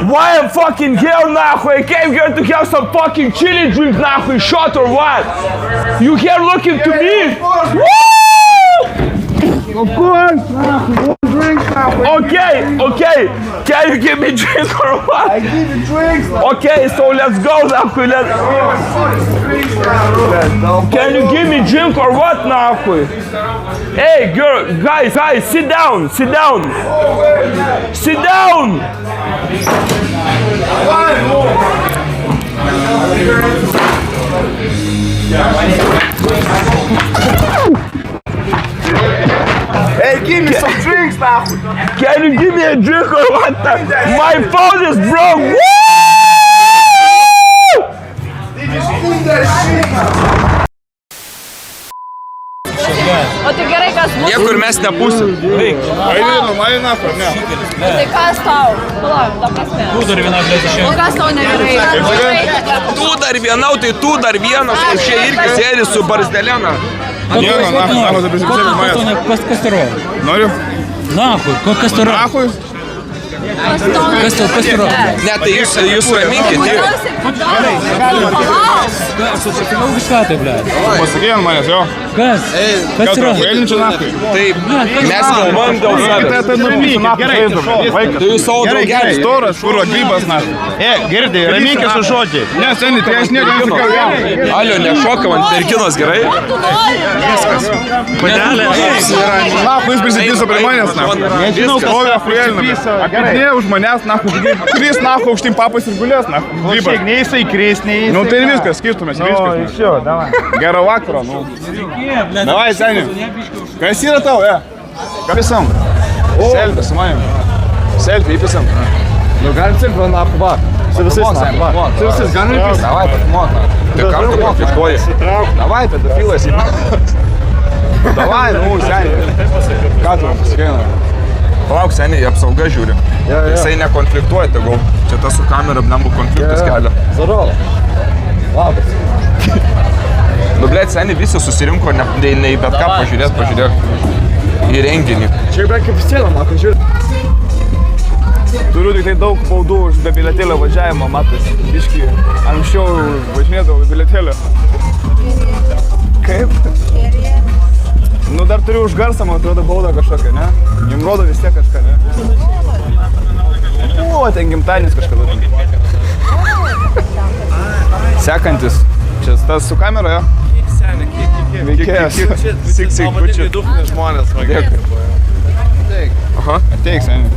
Why I'm fucking here, нахуй? I came here to have some fucking chili drink, нахуй, shot or what? You here looking to me? Woo! Of course, нахуй, drink, нахуй. Okay. Can you give me drink or what? I give you drinks, Okay, so let's go, нахуй. Can you give me drink or what, нахуй? Hey, girl, guys, sit down. Sit down. Hey, give me some drinks, нахуй. Can you give me a drink or what? My phone is broke. Woo! O tai gerai, kas bus? Niekur mes nepūsim. Normaliai, nахуй, ne. Tai kas tau? Palauk, ta prasme. Tu dar viena, blėt, išėjau. O kas tau negerai? Tu dar vienau, tai tu dar vienas, o šie irgi sėdi su barzdelena. Kas tai rodo? Noriu? Nahui, kas tai rodo? Nахуй? Kas tai rodo? Ne, tai jūs raminkit. Susitikau viską tai, blėt. Pasakė ant manęs, jo. Kas? Kas tai rodo? Vėlinčiu, nахуй. Taip, mes galvojam dėl savęs. Tai jūs savo draugelis. Storas, šuro grybas, nахуй. Girdi, ramykis su žodžiai. Ne, seniai, tai aš nieko nesakau. Alio, nešokam ant merginos, gerai? Padelė. Nахуй, jis prisidėsiu prie manęs, nахуй. Nežinau, kas Stovė fuelina. Ne, už manęs, nахуй. Kris, nахуй, aukštim papas ir gulės, nахуй. Klausyk, nei jisai kris, nei jisai... Nu, tai ir viskas, skirtumės, viskas. Все, давай. Gero vakaro, nu. Davai, seniai. Kas yra tau, Įpisam. Selfie su manim. Selfie, įpisam. Nu, galim selfie, nахуй, va. Su visais, nахуй, va. Su visais, galim įpisam. Davai, patimok, nахуй. Tai kartu mok, iškoji. Davai, pedofilas į mane. Davai, nu, seniai. Ką tu pasikeina? Palauk, seniai, apsauga žiūri. Jisai nekonfliktuoja, tegul. Čia tas su kamera blembu konfliktus kelia. Zarolo. Labas. Nu, blėt, seniai visi susirinko, ne į bet ką pažiūrėk į renginį. Čia jau kaip sėda, matai, žiūrė. Turiu tik tai daug baudų už be bilietėlio važiavimą, matai. Biškį anksčiau važinėdavau be bilietėlio. Kaip? Nu, dar turiu už garsą, man atrodo, baudą kažkokią, ne? Jums rodo vis tiek kažką, ne? O, ten gimtadienis kažkada. Sekantis. Čia tas su kamera, jo? Veikėjas. Sik, bučiu. Žmonės, Dėkui. Aha, ateik, seniai.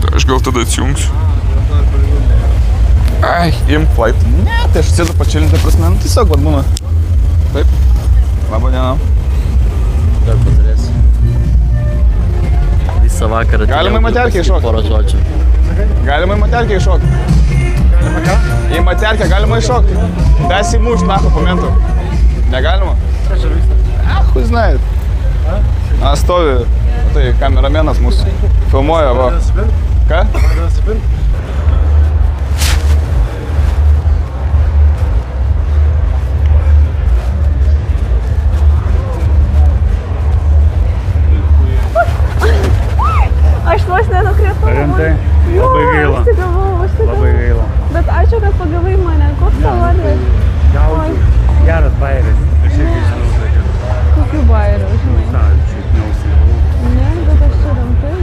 Tai aš gal tada atsijungsiu. Ai, imk flight. Ne, tai aš sėdu pačilinti prasme, nu tiesiog vad būna. Taip. Labą dieną. Dar patarėsiu. Visą vakarą... Galima į materkę iššokti. Porą žodžių. Galima į materkę iššokti. Į materkę galima iššokti. Mes įmuš, nахуй, po mentų. Negalima? Хуй знает. A, stovi. Tai kameramenas mūsų. Filmuoja, va. Ką? Aš vos nenukritau. Rimtai? Labai gaila. Labai gaila. Bet ačiū, kad pagavai mane. Koks tavo vardas? Geras bairis. Aš irgi žinau, kad... Kokių bairių, žinai? Šiaip neusilavau. Ne, bet aš čia rimtai.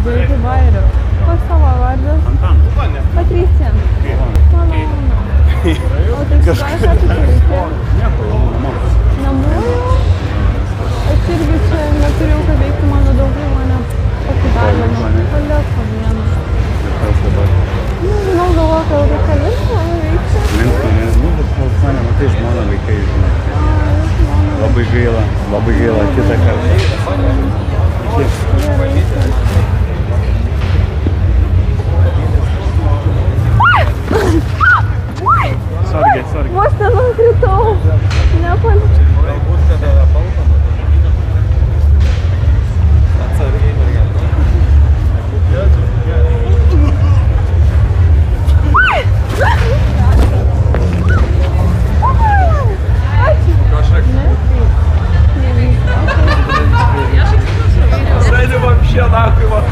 Dėkui bairių. Koks tavo vardas? Antanas. Patricija. Mano. O tai ką tu turite? Nieko, namo. Namų? Aš irgi čia neturėjau ką veikti, mano draugai mane pasidarbino. Palieko vieną. Kas dabar? Nežinau, galvoju, kad reikia linksmą veikti. Linksma, nu, bet pas mane, matai, žmona vaikai, žinai. Labai gaila, kitą kartą. Sargiai. Vos nenukritau. Nepaličiau. Galbūt kada palkama. Atsargiai mergelė. Вообще нахуй, вот.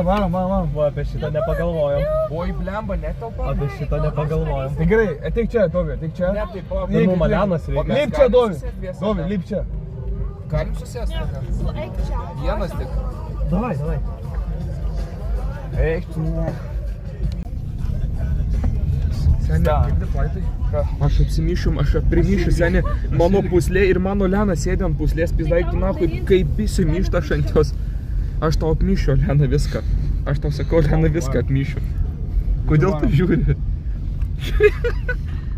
Varom. Va, apie šitą nepagalvojom. Oi, blemba, netelpa. Apie šitą nepagalvojom. Tai gerai, ateik čia, Dovi, ateik čia. Ne, tai po... Nu, Malianas reikia. Lip čia, Dovi, lip čia. Galim susėsti? Vienas tik. Davai. Eik tu. Seni, kaip dėplaitai? Aš apsimyšiu, aš aprimyšiu, seni, mano puslė ir mano Lena sėdė ant puslės, pizdaiktų nahui, kaip visi myšta aš ant jos. Aš tau apmyšiu, Lena, viską. Aš tau sakau, Lena, viską apmyšiu. Kodėl tu žiūri?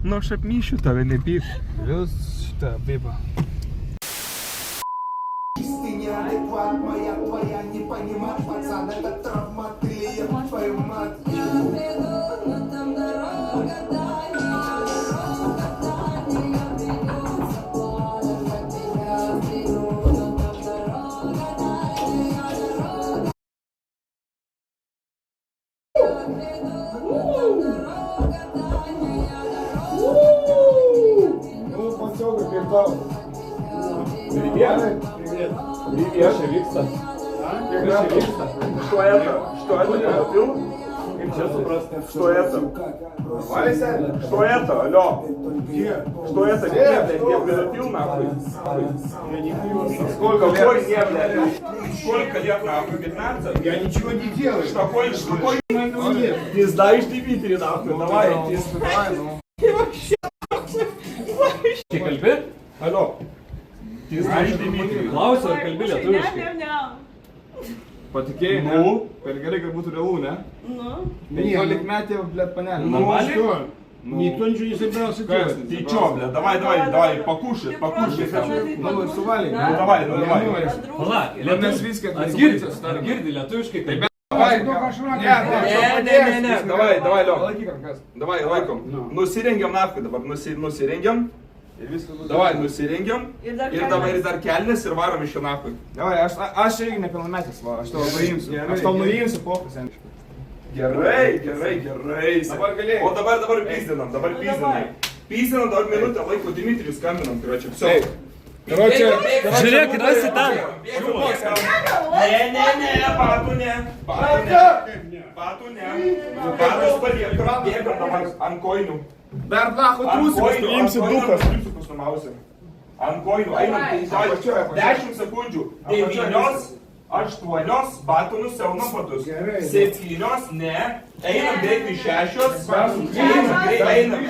Nu, aš apmyšiu tave, nepyk. Vis šitą bibą. Неадекват, моя твоя не понимать, пацан, это травма, ты ее твою мать. Я приду, но там дорога дальняя, я придется подождать тебя, приду, но там дорога дальняя, дорога. Я приду, но там дорога дальняя, дорога. Ну, подсёгай, передал. Привет. Привет, Викса. Что это? Что это? Что это? Валися? Что это? Алло. Что это? Где, блядь? Где педофил, нахуй? Сколько лет? Сколько лет, нахуй? 15? Я ничего не делаю. Какой? Не знаешь Дмитрий, нахуй? Давай, Давай, ну. Ты kalbi? Алло. Ты знаешь Дмитрий? Klausiu, ar kalbi lietuviškai? Patikėjai, ne? Per gerai, kad būtų realu, ne? Nu. 15 metė, blėt, panelė. Ну а что? Никто ничего не собирался делать. Ты чё, бля? Давай, покушай. Nu, suvaliai. Ну давай. Pala, Mes viską ar girdi lietuviškai? Tai Давай, ne. Давай, Лёг. Laikyk rankas. Давай, laikom. Nusirengiam nafkai dabar, nusirengiam. Ir viskas bus. Davai, nusirengiam. Ir dabar dar kelnes ir varom iš čia nafkai. Davai, aš irgi nepilnametis, va, aš tau paimsiu. Aš tau nuimsiu pokus. Gerai. Dabar galėjai. O dabar pyzdinam. Pyzdinam, dabar minutę laiko Dmitrijus skambinam, kuriuo čia. Žiūrėk, rasi ten. Ne, batų ne. Batus paliekam, bėgam dabar ant koinių. Dar nahu trūsimus, Imsi dukas. Ant koinių, einam 10 sekundžių. 9, 8 batų nusiaunam batus. 7, ne. Einam bėgti 6. Einam.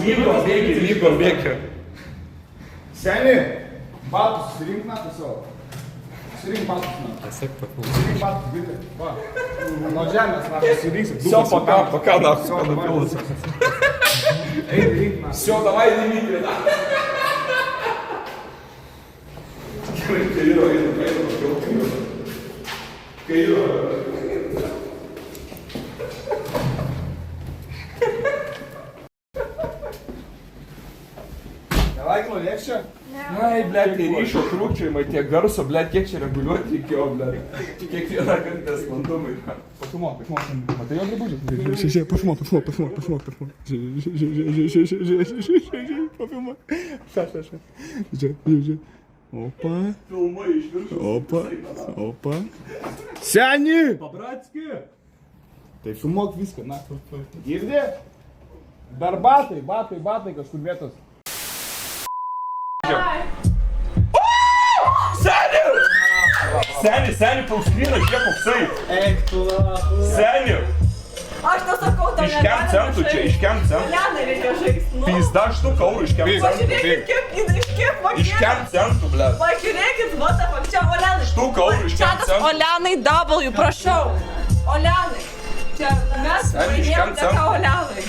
Vykdom bėgti. Seni, batus susirink nahu savo. Susirink batus nahu. Susirink batus, girdi. Va. Nuo žemės nahu susirinksim. Все, пока нахуй. Все, давай. Эй, рink наhu. Все, давай, Дмитрий. Давай, ну, легче. Ai, blėt, tai ryšio trūkčiojimai, tiek garso, blėt, kiek čia reguliuoti reikėjo, blėt. Kiekvieną kartą sklandumai. Pafilmuok. Matai jo drabužius? Žiūrėk, pafilmuok. Pafilmuok. Žiūrėk. Opa. Filmuoji iš viršų. Opa. Seni! Pabratski. Tai filmuok viską, na. Girdi? Dar batai kažkur vietos. Seni, paukšlynas, žiūrėk koksai. Eik tu, Seni, Aš tau sakau, tau iškem centų čia, iškem centų. Lenai reikia žaisti, nu. Pizda, aš tu kaurų, iškem centų. Pažiūrėkit, kaip mokėt. Iškem centų, blėt. Pažiūrėkit, what the fuck, čia Olenai. Tu kaurų, iškem Čia tas centų. Olenai W, prašau. Olenai. Čia mes laimėjom dėka Olenai.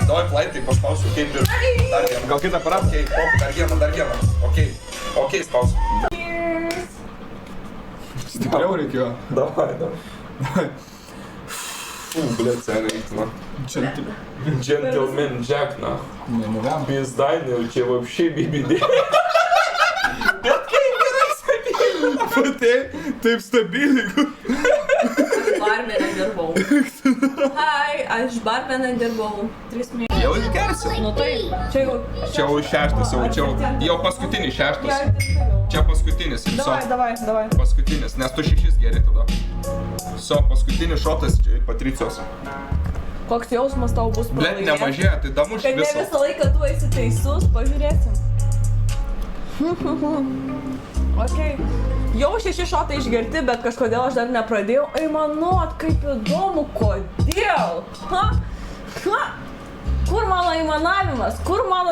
Davai, plaitai, paspausiu, kaip ir dar vieną. Gal kitą aparatą, dar vieną. Ok, spausiu. Stipriau reikėjo. Давай. Фу, блядь, Сеня, на. Джентльмен Джек, на. Пиздай, не, че вообще BBD. Taip stabiliai. Barmenė dirbau. Hai, aš barmenė dirbau 3 mėnesius. Jau geras Patirsi. Nu tai, čia jau... Čia jau šeštas, jau paskutinis šeštas. Čia paskutinis, ir so. Davai. Paskutinis, nes tu 6 geri tada. So, paskutinis šotas Patricijos. Koks jausmas tau bus Blet, nemažėja, tai damuš Kad ne visą. visą laiką tu esi teisus, pažiūrėsim. Ok. Jau 6 šotai išgerti, bet kažkodėl aš dar nepradėjau aimanuot, kaip įdomu, kodėl? Ha? Kur mano aimanavimas? Kur mano